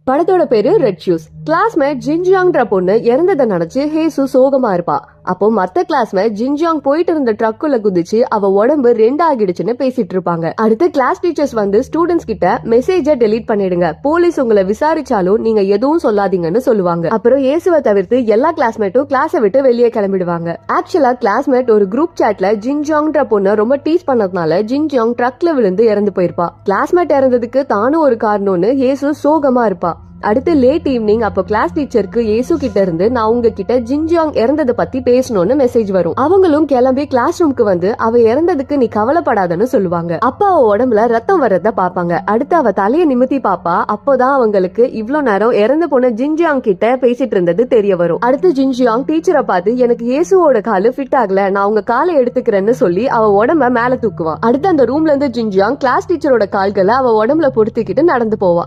படத்தோட பேரு red shoes. Classmate ஜின்ஜியாங்ன்ற பொண்ணு இறந்ததை நினைச்சு ஹேசு சோகமா இருப்பா. அப்போ மத்த கிளாஸ்மேட் ஜின்ஜியாங் போயிட்டு இருந்த ட்ரக்குள்ள குதிச்சு அவ உடம்பு 2 ஆகிடுச்சுன்னு பேசிட்டு இருப்பாங்க. அடுத்து கிளாஸ் டீச்சர்ஸ் வந்து ஸ்டூடெண்ட்ஸ் கிட்ட மெசேஜ டெலீட் பண்ணிடுங்க, போலீஸ் உங்களை விசாரிச்சாலும் நீங்க எதுவும் சொல்லாதீங்கன்னு சொல்லுவாங்க. அப்புறம் ஏசுவை தவிர்த்து எல்லா கிளாஸ்மேட்டும் கிளாஸை விட்டு வெளியே கிளம்பிடுவாங்க. ஆக்சுவலா கிளாஸ்மேட் ஒரு குரூப் சாட்ல ஜின்ஜியாங்ன்ற பொண்ணு ரொம்ப டீஸ் பண்ணதுனால ஜின்ஜியாங் ட்ரக்ல விழுந்து இறந்து போயிருப்பா. கிளாஸ்மேட் இறந்ததுக்கு தானும் ஒரு காரணம்னு ஏசு சோகமா இருப்பா. அடுத்து லேட் ஈவினிங் அப்போ கிளாஸ் டீச்சருக்கு ஏசு கிட்ட இருந்து நான் உங்ககிட்ட ஜின்ஜியாங் இறந்ததை பத்தி பேசணும்னு மெசேஜ் வரும். அவங்களும் கிளம்பி கிளாஸ் ரூம்க்கு வந்து அவ இறந்ததுக்கு நீ கவலைப்படாதன்னு சொல்லுவாங்க. அப்ப அவ உடம்புல ரத்தம் வர்றத பாப்பாங்க. அடுத்து அவ தலைய நிமித்தி பாப்பா. அப்போதான் அவங்களுக்கு இவ்ளோ நேரம் இறந்து போன ஜின்ஜியாங் கிட்ட பேசிட்டு இருந்தது தெரிய வரும். அடுத்து ஜின்ஜியாங் டீச்சரை பார்த்து எனக்கு ஏசுவோட காலு ஃபிட் ஆகல, நான் உங்க காலை எடுத்துக்கிறேன்னு சொல்லி அவ உடம்ப மேல தூக்குவான். அடுத்து அந்த ரூம்ல இருந்து ஜின்ஜியாங் கிளாஸ் டீச்சரோட கால்களை அவ உடம்புல பொறுத்துக்கிட்டு நடந்து போவா.